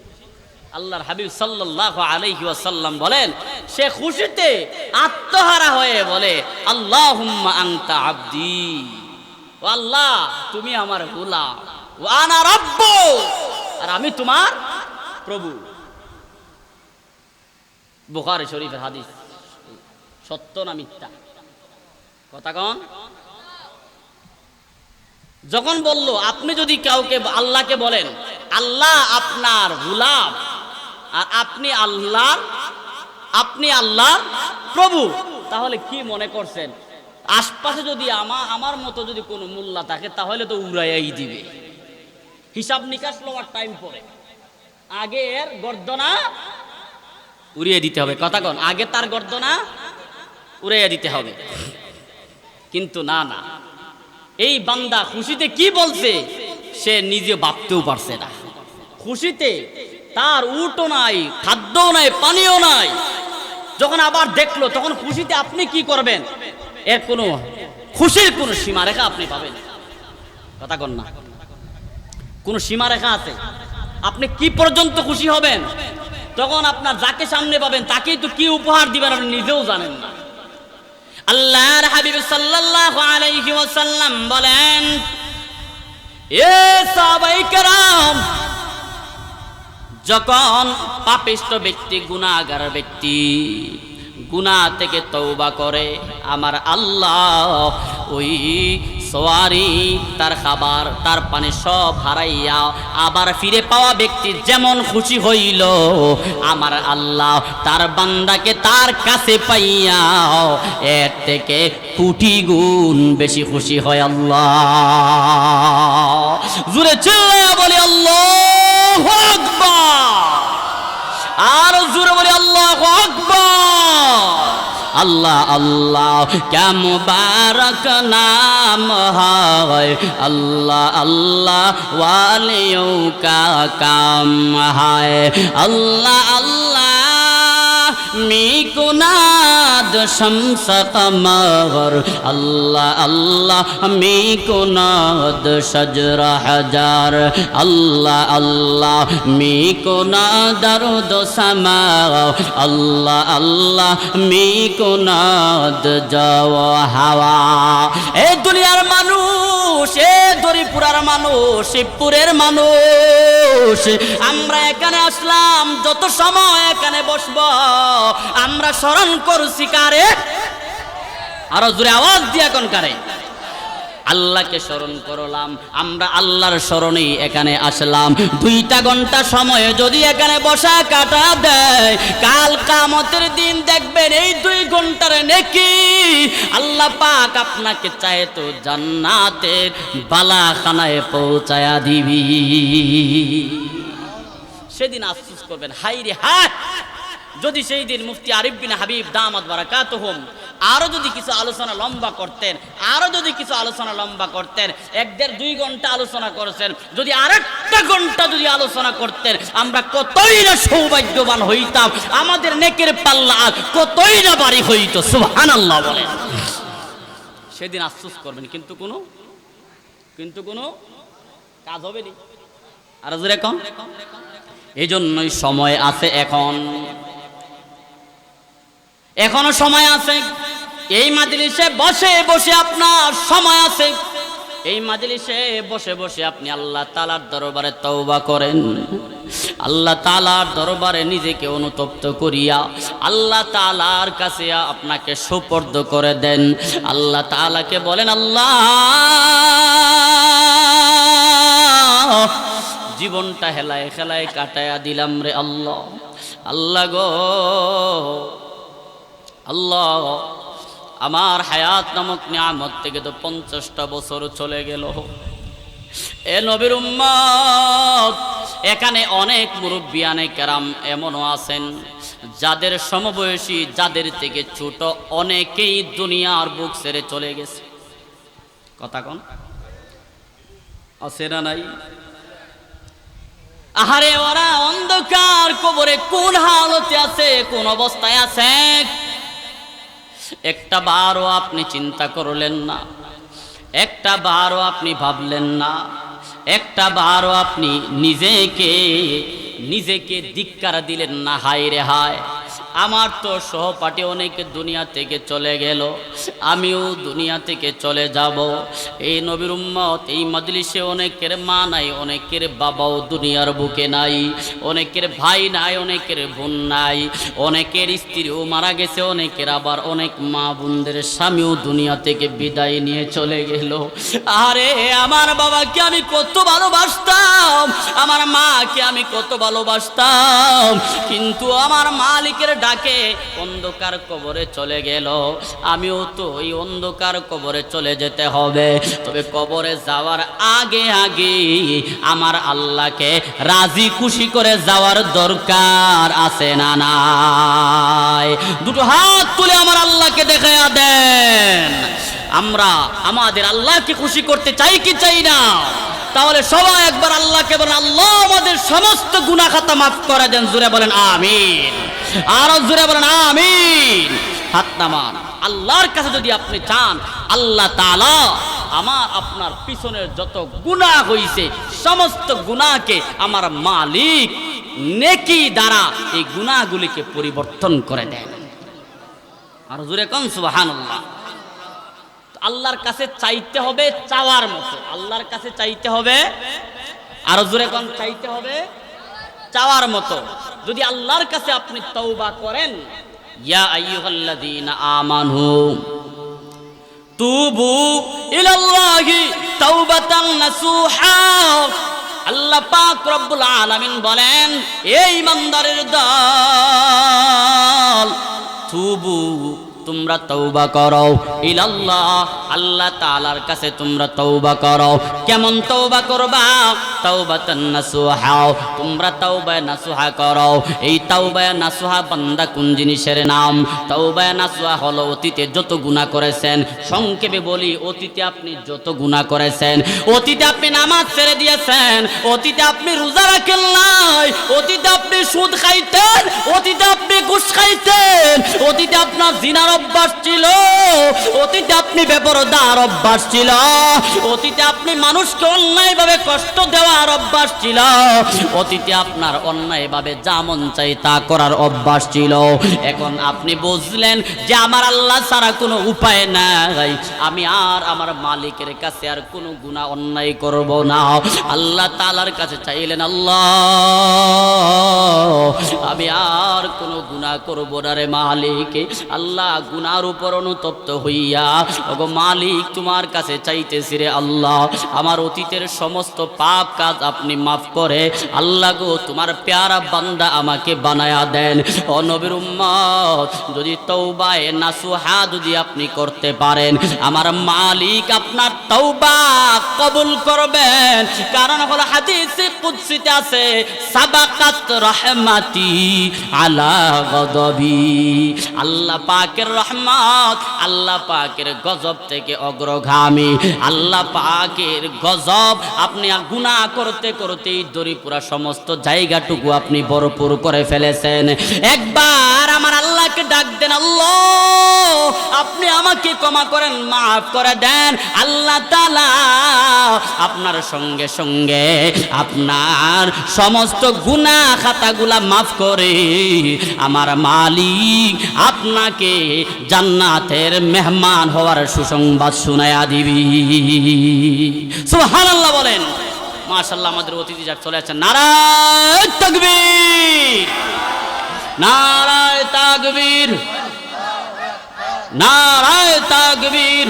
আল্লাহর হাবিব সাল্লাল্লাহু আলাইহি ওয়াসাল্লাম বলেন, সে খুশিতে আত্মহারা হয়ে বলে, আল্লাহুম্মা আনতা আবদি, ও আল্লাহ তুমি আমার গোলাম, ওয়া আনা রাব্বু, আর আমি তোমার প্রভু। বুখারী শরীফের হাদিস। সত্য না মিথ্যা কথা কন? যখন বলল, আপনি যদি কাউকে আল্লাহকে বলেন আল্লাহ আপনার গোলাম আর আপনি আল্লাহর প্রভু, তাহলে কি মনে করছেন? আশপাশে যদি আমার মতো যদি কোনো মোল্লা থাকে তাহলে তো উড়াইয়াই দিবে। হিসাব নিকাশ লওয়ার টাইম পরে আগে এর গর্দনা উড়িয়ে দিতে হবে। কথা কন? আগে তার গর্দনা উড়াইয়া দিতে হবে। কিন্তু না, এই বান্দা খুশিতে কি বলছে সে নিজে ভাবতেও পারছে না। খুশিতে তার উটও নাই, খাদ্যও নাই, পানিও নাই। যখন আবার দেখলো তখন খুশিতে আপনি কি করবেন? এর কোনো খুশির কোনো সীমারেখা আপনি পাবেন? কথা কন না? কোনো সীমারেখা আছে? আপনি কি পর্যন্ত খুশি হবেন? তখন আপনার যাকে সামনে পাবেন তাকেই তো কি উপহার দিবেন আপনি নিজেও জানেন না। আল্লাহর হাবিব সাল্লাল্লাহু আলাইহি ওয়াসাল্লাম বলেন, এ সাহাবায়ে কেরাম, যখন পাপিষ্ঠ ব্যক্তি, গুনাহগার ব্যক্তি গুনাহ থেকে তওবা করে, আমার আল্লাহ ওই সওয়ারি তার খাবার তার পানি সব হারাইয়া আবার ফিরে পাওয়া ব্যক্তি যেমন খুশি হইল, আমার আল্লাহ তার বান্দাকে তার কাছে পাইয়া এর থেকে কোটি গুণ বেশি খুশি হয়। আল্লাহ জোরে চিল্লায়া বলি আল্লাহু আকবার, আর জোরে বলি আল্লাহু আকবার। আল্লাহ আল্লাহ ক্যা মুবারক নাম হয়, আল্লাহ আল্লাহ ওয়ালিयों का काम है, আল্লাহ আল্লাহ মিকুনাদ শামস কমর, আল্লাহ আল্লাহ মিকুনাদ শাজরা হাজার, আল্লাহ আল্লাহ মিকুনাদ দরুদ সামা, আল্লাহ আল্লাহ মিকুনাদ জাওয়া হাওয়া। এ দুনিয়ার মানুষ, এ দরিপুরার মানুষ, শিবপুরের মানুষ, আমরা এখানে আসলাম, যত সময় এখানে বসবো আমরা স্মরণ করছি কারে? আরো জোরে আওয়াজ দিয়া কোন কারে? আল্লাহকে স্মরণ করলাম। আমরা আল্লাহর স্মরণেই এখানে আসলাম। 2টা ঘন্টা সময় যদি এখানে বসা কাটা দেয়, কাল কিয়ামতের দিন দেখবেন এই 2 ঘন্টার নেকি আল্লাহ পাক আপনাকে চায় তো জান্নাতের বালাখানায় পৌঁছায়া দিবি। সেদিন আফসোস করবেন, হাই রে হায়, যদি সেই দিন মুফতি আরিফ বিন হাবিব দামাত বারাকাতুহুম আরো যদি কিছু আলোচনা লম্বা করতেন, 1.5-2 ঘন্টা আলোচনা করেছেন, যদি আরেকটা ঘন্টা যদি আলোচনা করতেন, আমরা কতই না সৌভাগ্যবান হইতাম, আমাদের নেকের পাল্লা কতই না বাড়ি হইতো। সুবহানাল্লাহ বলেন। সেদিন আফসোস করবেন, কিন্তু কোনো কাজ হবে না। আর জোরে কম। এই জন্যই সময় আছে, এখনো সময় আছে। এই মাজলিসে বসে বসে আপনার সময় আছে। এই মাজলিসে বসে বসে আপনি আল্লাহ তাআলার দরবারে তওবা করেন, আল্লাহ তাআলার দরবারে নিজেকে অনুতপ্ত করিয়া আল্লাহ তাআলার কাছে আপনাকে সুপর্দ করে দেন। আল্লাহ তাআলাকে বলেন, আল্লাহ জীবনটা হেলায় খেলায় কাটায়া দিলাম রে আল্লাহ। আল্লাহ গো, আল্লাহ আমার হায়াত নামক নিয়ামত থেকে তো 50টা বছর চলে গেল। এ নবীর উম্মত, এখানে অনেক মুরব্বিয়ানে কেরাম এমনও আছেন যাদের সমবয়সী, যাদের থেকে ছোট অনেকেই দুনিয়ার বুক ছেড়ে চলে গেছে। কথা কোন আছে না নাই? আহারে ওরা অন্ধকার কবরে কোন হালতে আছে, কোন অবস্থায় আছে, একটা বারও আপনি চিন্তা করলেন না, একটা বারও আপনি ভাবলেন না, একটা বারও আপনি নিজেকে ধিক্কার দিলেন না। হায় রে হায়, আমার তো সহপাঠী অনেকে দুনিয়া থেকে চলে গেল, আমিও দুনিয়া থেকে চলে যাব। এই নবীর উম্মত, এই মজলিসে অনেকের মা নাই, অনেকের বাবাও দুনিয়ার বুকে নাই, অনেকের ভাই নাই, অনেকের বোন নাই, অনেকের স্ত্রীও মারা গেছে, অনেকের আবার অনেক মা বোনদের স্বামীও দুনিয়া থেকে বিদায় নিয়ে চলে গেল। আরে আমার বাবাকে আমি কত ভালোবাসতাম, আমার মাকে আমি কত ভালোবাসতাম, কিন্তু আমার মালিকের ডাকে অন্ধকার কবরে চলে গেল। আমিও তো এই অন্ধকার কবরে চলে যেতে হবে। তবে কবরে যাওয়ার আগে আগে আমার আল্লাহকে রাজি খুশি করে যাওয়ার দরকার আছে না নাই? দুটো হাত তুলে আমার আল্লাহকে দেখাইয়া দেন, আমরা আমাদের আল্লাহকে খুশি করতে চাই কি চাই না? তাহলে সবাই একবার আল্লাহকে বলেন, আল্লাহ আমাদের সমস্ত গুনাহ খাতা মাফ করে দেন। জোরে বলেন আমিন, আরো জোরে বলেন আমিন। হাত নামান। আল্লাহর কাছে যদি আপনি চান, আল্লাহ তাআলা আমার আপনার পিছনের যত গুনাহ হইছে সমস্ত গুনাহকে আমার মালিক নেকি দ্বারা এই গুনাহগুলিকে পরিবর্তন করে দেন। আরো জোরে কোন সুবহানাল্লাহ। আল্লাহর কাছে চাইতে হবে চাওয়ার মতো, আল্লাহর কাছে চাইতে হবে, আরো জোরে কোন চাইতে হবে চাওয়ার মতো। যদি আল্লাহর কাছে আপনি তওবা করেন, ইয়া আইয়ুহাল্লাযীনা আমানু তুবু ইলাল্লাহি তাওবাতান নাসুহা। আল্লাহ পাক রব্বুল আলামিন বলেন, এই ইমানদারের দল, তুবু তোমরা তওবা করো ইলাল্লাহ, আল্লাহ তাআলার কাছে তোমরা তওবা করো। কেমন তওবা করবা? তাওবাতান নাসুহা, তোমরা তাওবায়ে নাসুহা করো। এই তাওবায়ে নাসুহা বান্দা কোন জিনিসের নাম? তাওবায়ে নাসুহা হলো অতীতে যত গুনাহ করেছেন, সংক্ষেপে বলি, অতীতে আপনি যত গুনাহ করেছেন, অতীতে আপনি নামাজ ছেড়ে দিয়েছেন, অতীতে আপনি রোজা রাখেন নাই, অতীতে আপনি সুদ খাইতেন, অতীতে আপনি ঘুষ খাইতেন, অতীতে আপনার জিনার অভ্যাস ছিল, অতীতে আপনি বেপরদার অভ্যাস ছিল, অতীতে আপনি মানুষকে অন্যায়ভাবে কষ্ট দেওয়ার অভ্যাস ছিল, অতীতে আপনার অন্যায়ভাবে যা মন চাই তা করার অভ্যাস ছিল। এখন আপনি বুঝলেন যে আমার আল্লাহ ছাড়া কোনো উপায় নাই, আমি আর আমার মালিকের কাছে আর কোনো গুনাহ অন্যায় করব না। আল্লাহ তাআলার কাছে চাইলেন, আল্লাহ আমি আর কোনো গুনাহ করব না রে মালিক। আল্লাহ গুনার উপর অনুতপ্ত হইয়া, ওগো মালিক তোমার কাছে চাইতেছি রে আল্লাহ, আমার অতীতের সমস্ত পাপ কাজ আপনি মাফ করে আল্লাহ গো তোমার প্যারা বান্দা আমাকে বানায়া দেন। ও নবীর উম্মত, যদি তওবায়ে নাসুহা যদি আপনি করতে পারেন, আমার মালিক আপনার তওবা কবুল করবেন। কারণ হলো হাদিসে কুদসিতে আছে, সাবাকাত রাহমাতি আলা গযবি। আল্লাহ পাকের রহমত আল্লাহ পাকের গজব থেকে অগ্রগামী। আল্লাহ পাকের গজব আপনি গুনাহ করতে করতেই দরিপুরা সমস্ত জায়গাটুকু আপনি ভরপুর করে ফেলেছেন। একবার আমার আল্লাহকে ডাক দেন, আল্লাহ আপনি আমাকে ক্ষমা করেন, মাফ করে দেন। আল্লাহ তাআলা আপনার সঙ্গে সঙ্গে আপনার সমস্ত গুনাহ খাতাগুলা মাফ করে আমার মালিক আপনাকে জান্নাতের মেহমান হওয়ার সুসংবাদ শুনায়া দিবি। সুবহানাল্লাহ বলেন। মাশাআল্লাহ, আমাদের অতিথি যারা চলে আসছেন, নারায়ে তাকবীর, নারায়ে তাকবীর, নারায়ে তাকবীর।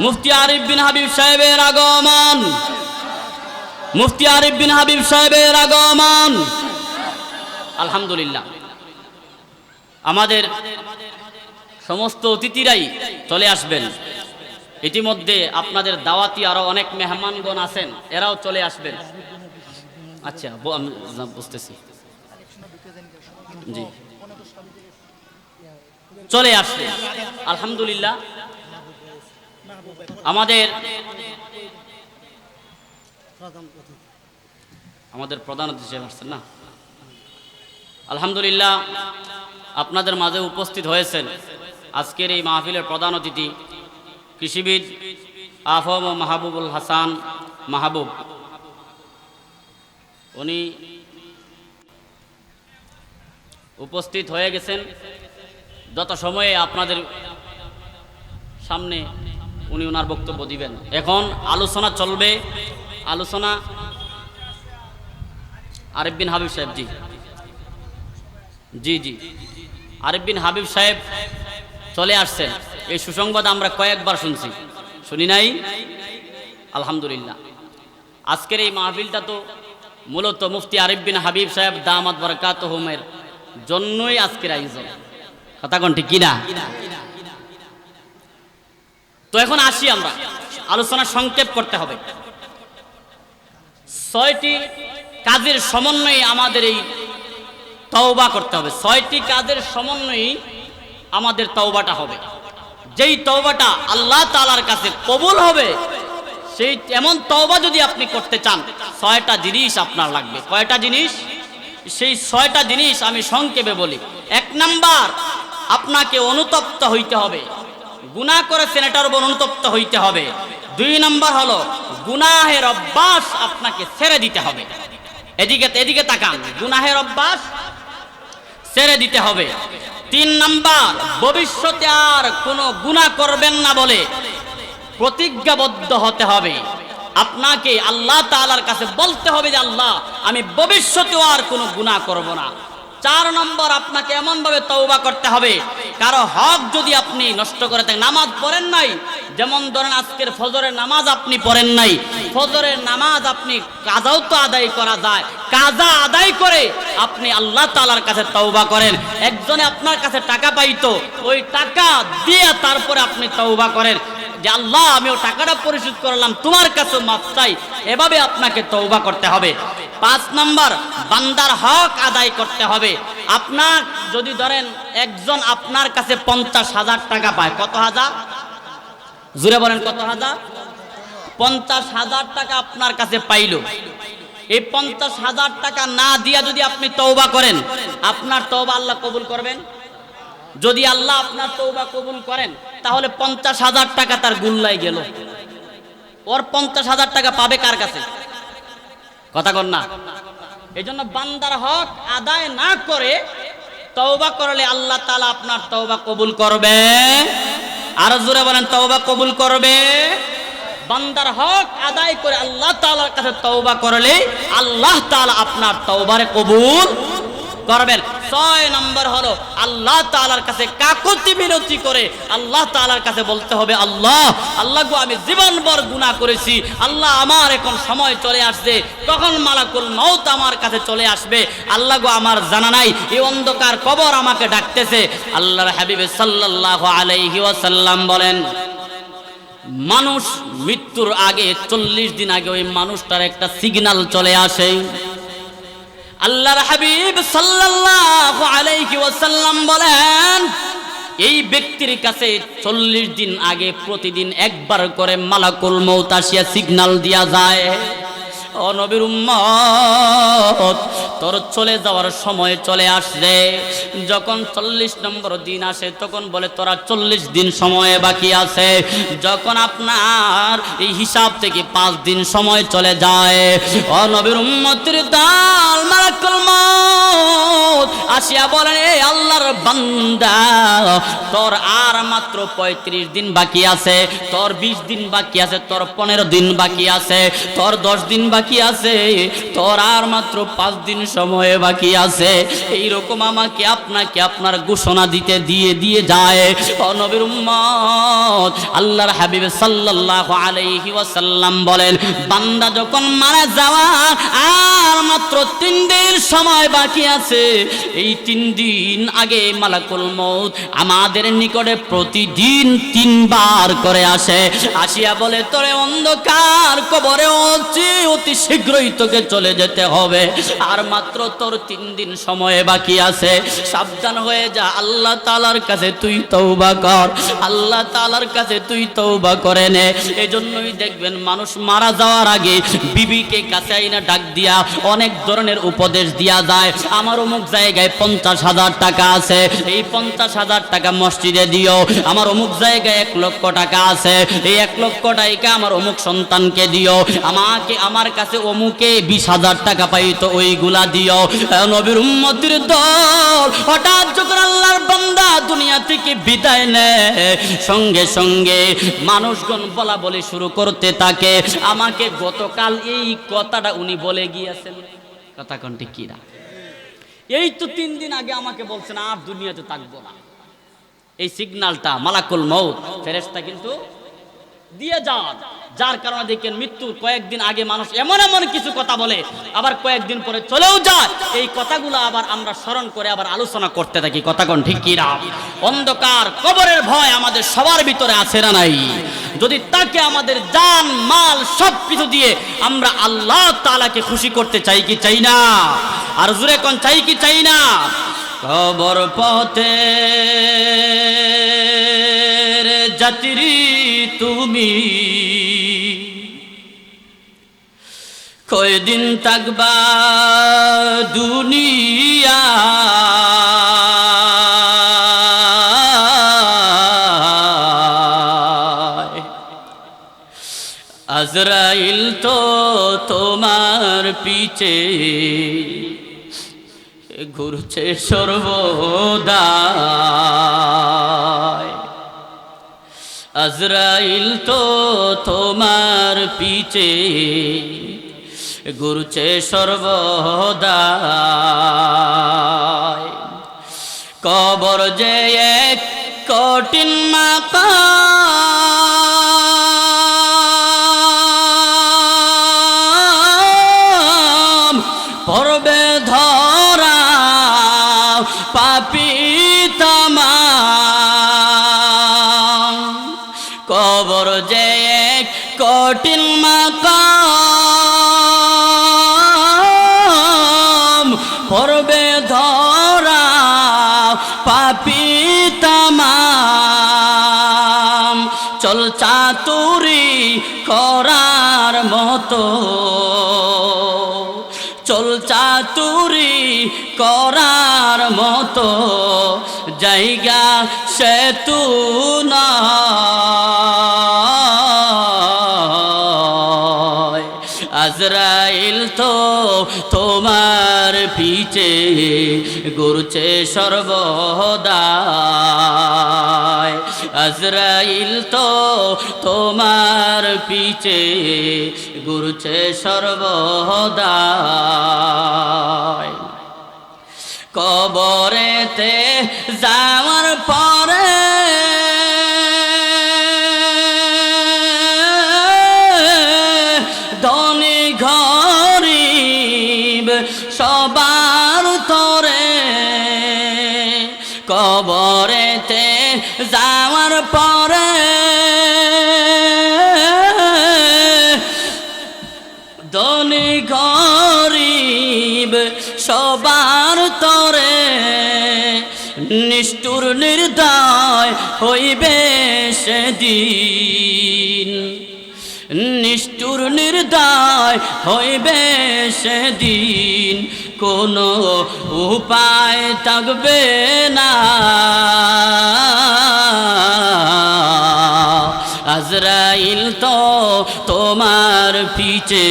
মুফতি আরিফ বিন হাবিব সাহেবের আগমন, মুফতি আরিফ বিন হাবিব সাহেবের আগমন। আলহামদুলিল্লাহ, আমাদের সমস্ত অতিথিরাই চলে আসবেন। ইতিমধ্যে আপনাদের দাওয়াতি আরো অনেক মেহমানগণ আছেন, এরাও চলে আসবেন। আচ্ছা আমি বুঝতেছি জি চলে আসলে আলহামদুলিল্লাহ আমাদের প্রধান অতিথি আসছেন না আলহামদুলিল্লাহ আপনাদের মাঝে উপস্থিত হয়েছেন আজকের এই মাহফিলের প্রধান অতিথি কৃষিবিদ আফম মাহবুবুল হাসান মাহবুব উনি উপস্থিত হয়ে গেছেন যত সময়ে আপনাদের সামনে উনি ওনার বক্তব্য দিবেন এখন আলোচনা চলবে আলোচনা আরিফ বিন হাবিব সাহেব জি জি জি আরিফ বিন হাবিব সাহেব চলে আসছেন এই সুসংবাদ আমরা কয়েকবার শুনছি শুনি নাই আলহামদুলিল্লাহ আজকের এই মাহফিলটা তো মূলত মুফতি আরিফ বিন হাবিব সাহেব দামাত বারাকাতুহুমের জন্যই আজকের আয়োজন কথা কোন ঠিক কিনা তো এখন আসি আমরা আলোচনা সংক্ষেপ করতে হবে 6টি কাজের সমন্বয়ে আমাদের এই তওবা করতে হবে 6টি কাজের সমন্বয়ে আমাদের তওবাটা হবে যেই তওবাটা আল্লাহ তাআলার কাছে কবুল হবে সেই এমন তওবা যদি আপনি করতে চান 6টা জিনিস আপনার লাগবে কয়টা জিনিস সেই 6টা জিনিস আমি সংক্ষেপে বলি 1 নাম্বার আপনাকে অনুতপ্ত হইতে হবে গুনাহ করেছেন এটার উপর অনুতপ্ত হইতে হবে 2 নাম্বার হলো গুনাহের অভ্যাস আপনাকে ছেড়ে দিতে হবে এদিকে তাকান গুনাহের অভ্যাস ছেড়ে দিতে হবে 3 নাম্বার ভবিষ্যতে আর কোনো গুনাহ করবেন না বলে প্রতিজ্ঞাবদ্ধ হতে হবে আপনাকে আল্লাহ তাআলার কাছে বলতে হবে যে আল্লাহ আমি ভবিষ্যতেও আর কোনো গুনাহ করব না 4 নম্বর আপনাকে এমন ভাবে তওবা করতে হবে কারো হক যদি আপনি নষ্ট করে থাকেন নামাজ পড়েন নাই যেমন ধরেন আজকের ফজরের নামাজ আপনি পড়েন নাই ফজরের নামাজ আপনি কাজাও তো আদায় করা যায় কাজা আদায় করে আপনি আল্লাহ তাআলার কাছে তওবা করেন একজনে আপনার কাছে টাকা পাইতো ওই টাকা দিয়ে তারপরে আপনি তওবা করেন যে আল্লাহ আমি ওই টাকাটা পরিশোধ করলাম তোমার কাছে মাফ চাই এভাবে আপনাকে তওবা করতে হবে 5 নাম্বার বান্দার হক আদায় করতে হবে আপনার যদি ধরেন একজন আপনার কাছে 50,000 টাকা পায় কত হাজার জোরে বলেন কত হাজার 50,000 টাকা আপনার কাছে পাইলো এই 50,000 টাকা না দিয়া যদি আপনি তওবা করেন আপনার তওবা আল্লাহ কবুল করবেন যদি আল্লাহ আপনার তওবা কবুল করেন তাহলে 50,000 টাকা তার গুল্লাই গেল ওর 50,000 টাকা পাবে কার কাছে কথা কন না এইজন্য বান্দার হক আদায় না করে তওবা করলে আল্লাহ তাআলা আপনার তওবা কবুল করবে আর জোরে বলেন তওবা কবুল করবে বান্দার হক আদায় করে আল্লাহ তাআলার কাছে তওবা করলে আল্লাহ তাআলা আপনার তওবারে কবুল করবেন 6 নম্বর হলো আল্লাহ তাআলার কাছে কাকুতি মিনতি করে আল্লাহ তাআলার কাছে বলতে হবে আল্লাহ গো আমি জীবনভর গুনাহ করেছি আল্লাহ আমার এখন সময় চলে আসছে কখন মালাকুল মউত আমার কাছে চলে আসবে আল্লাহ গো আমার জানা নাই এই অন্ধকার কবর আমাকে ডাকতেছে আল্লাহর হাবিব সাল্লাল্লাহু আলাইহি ওয়াসাল্লাম বলেন মানুষ মৃত্যুর আগে 40 দিন আগে ওই মানুষটার একটা সিগন্যাল চলে আসে আল্লাহর হাবিব সাল্লাল্লাহু আলাইহি ওয়াসাল্লাম বলেন এই ব্যক্তির কাছে 40 দিন আগে প্রতিদিন একবার করে মালাকুল মউত আসিয়া সিগন্যাল দিয়া যায় ও নবীর উম্মত তোর চলে যাওয়ার সময় চলে আসছে যখন 40 নম্বর দিন আসে তখন বলে তোরা 40 দিন সময় বাকি আছে যখন আপনার এই হিসাব থেকে 5 দিন সময় চলে যায় ও নবীর উম্মতের দল মালাকুল মউত আসিয়া বলেন এই আল্লাহর বান্দা তোর আর মাত্র 35 দিন বাকি আছে তোর 20 দিন বাকি আছে তোর 15 দিন বাকি আছে তোর 10 দিন বাকি আছে তোর আর মাত্র 5 দিন সময় বাকি আছে এই রকম আমাকে আপনাকে আপনার ঘোষণা দিয়ে যায় ও নবীর উম্মত আল্লাহর হাবিব সাল্লাল্লাহু আলাইহি ওয়াসাল্লাম বলেন বান্দা যখন মারা যাওয়া আর মাত্র 3 দিন সময় বাকি আছে এই 3 দিন আগে মালাকুল মউত আমাদের নিকটে প্রতিদিন 3 বার করে আসে আসিয়া বলে তোরে অন্ধকার কবরে অতি অতি শীঘ্রই তোকে চলে যেতে হবে, আর মাত্র তোর 3 দিন সময় বাকি আছে। সাবধান হয়ে যা, আল্লাহ তাআলার কাছে তুই তওবা কর, আল্লাহ তাআলার কাছে তুই তওবা করে নে। এজন্যই দেখবেন মানুষ মারা যাওয়ার আগে বিবিকে কাছে আইনা ডাক দিয়া অনেক ধরনের উপদেশ দিয়া যায়। আমার অমুক জায়গায় 50,000 টাকা আছে, এই 50,000 টাকা মসজিদে দিও। আমার অমুক জায়গায় 1 লক্ষ টাকা আছে, এই 1 লক্ষ টাকা আমার অমুক সন্তানকে দিও। আমার কাছে অমুকে 20,000 টাকা পাইতো, ওইগুলা দিও। নবীর উম্মতের দল হঠাৎ যখন আল্লাহর বান্দা দুনিয়া থেকে বিদায় নেয়, সঙ্গে সঙ্গে মানুষগণ বলা বলি শুরু করতে থাকে, আমাকে গতকাল এই কথাটা উনি বলে গিয়েছেন। কথা কোনটি কি না? এই তো 3 দিন আগে আমাকে বলছেন আর দুনিয়াতে থাকবো না। এই সিগন্যালটা মালাকুল মউত ফেরেশতা কিন্তু দিয়ে যান, যার কারণে দেখেন মৃত্যুর কয়েকদিন আগে মানুষ এমন এমন কিছু কথা বলে, আবার কয়েকদিন পরে চলেও যায়। এই কথাগুলো আবার আমরা স্মরণ করে আবার আলোচনা করতে থাকি। কথা কোন ঠিক কি না? অন্ধকার কবরের ভয় আমাদের সবার ভিতরে আছে না নাই? যদি তাকে আমাদের জান মাল সব কিছু দিয়ে আমরা আল্লাহ তাআলাকে খুশি করতে চাই কি চাই না? আর জোরে কোন চাই কি চাই না? কবর পথে যাত্রী তুমি, কয়দিন থাকবা দুনিয়া, আজরাইল তো তোমার পিছে ঘুরছে সর্বদা, আজরাইল তো তোমার পিছে ঘুরছে সর্বদা। কবর যে এক কঠিন মাকাম, পড়বে ধরা পাপী তামাম। কবর যে এক কঠিন মাকাম, পড়বে ধরা পাপী তামাম। চল চাতুরি করার মতো, চল চাতুরি করার মতো জায়গা সে তু নয়। আজরাইল তো তোমার পিছে ঘুরছে সর্বদা, আজরাইল তো তোমার পিছে ঘুরছে সর্বদা। কবরেতে যাওয়ার পরে ধনী গরিব সবার তরে, কবরেতে যাওয়ার পরে ধনী গরিব সবার তরে নিষ্ঠুর নির্দয় হইবে সেদিন, নিষ্ঠুর নির্দয় হইবে সেদিন। কোনো উপায় থাকবে না, আজরাইল তো তোমার পিছে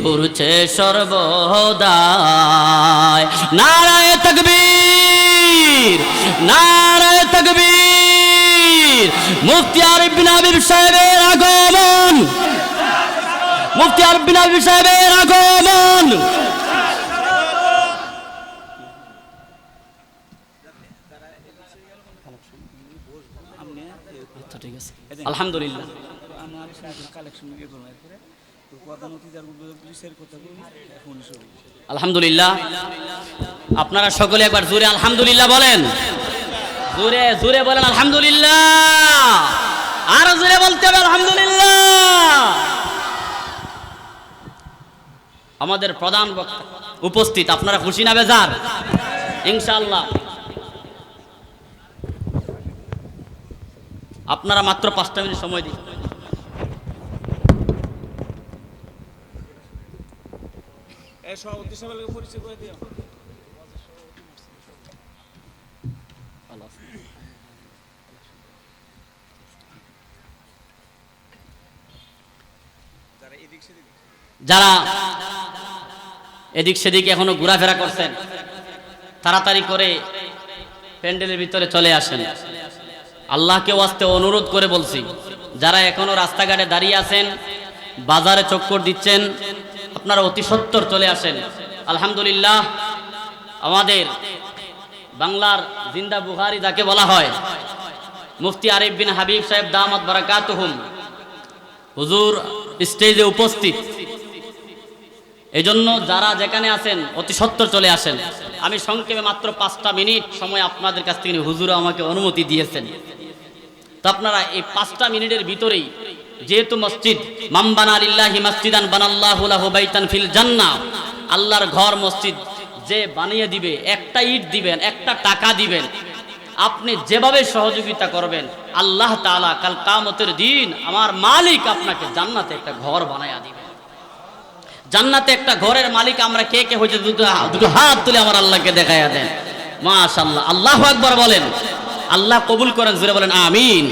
ঘুরছে সর্বদা। নারায়ে তাকবীর, নারায়ে তাকবীর। মুফতি আরিফ বিন হাবিব সাহেবের আগমন, মুফতি আরিফ বিন হাবিব সাহেবের আগমন। আলহামদুলিল্লাহ, আলহামদুলিল্লাহ। আপনারা সকলে একবার জোরে আলহামদুলিল্লাহ বলেন, জোরে জোরে বলেন আলহামদুলিল্লাহ, আরো জোরে বলতে হবে আলহামদুলিল্লাহ। আমাদের প্রধান বক্তা উপস্থিত। আপনারা খুশি না বেজার? ইনশাআল্লাহ আপনারা মাত্র 5টা মিনিট সময় দিন। যারা এদিক সেদিক এখনো ঘোরাফেরা করছেন, তাড়াতাড়ি করে প্যান্ডেলের ভিতরে চলে আসেন। আল্লাহকে ওয়াস্তে অনুরোধ করে বলছি, যারা এখনো রাস্তাঘাটে দাঁড়িয়ে আছেন, বাজারে চক্কর দিচ্ছেন, আপনারা অতি সত্বর চলে আসেন। আলহামদুলিল্লাহ, আমাদের বাংলার জিন্দা বুখারী যাকে বলা হয়, মুফতি আরিফ বিন হাবিব সাহেব দামাত বারাকাতুহুম হুজুর স্টেজে উপস্থিত। এজন্য যারা যেখানে আছেন অতি সত্বর চলে আসেন। আমি সংক্ষেপে মাত্র 5টা মিনিট সময় আপনাদের কাছ থেকে হুজুর আমাকে অনুমতি দিয়েছেন। তো আপনারা এই 5টা মিনিটের ভিতরেই, যেহেতু মসজিদ মান বানা লিল্লাহি মাসজিদান বানাল্লাহু লাহু বাইতান ফিল জান্নাহ, আল্লাহর ঘর মসজিদ যে বানিয়ে দিবে, একটা ইট দিবেন, একটা টাকা দিবেন, আপনি যেভাবে সহযোগিতা করবেন, আল্লাহ তাআলা কাল কিয়ামতের দিন আমার মালিক আপনাকে জান্নাতে একটা ঘর বানায়া দিবেন। জান্নাতে একটা ঘরের মালিক আমরা কে কে হইতে দুটো হাত তুলে আমার আল্লাহকে দেখাইয়া দেন। মাশাআল্লাহ, আল্লাহু আকবার বলেন। আল্লাহ কবুল করেন, জোরে বলেন আমিন।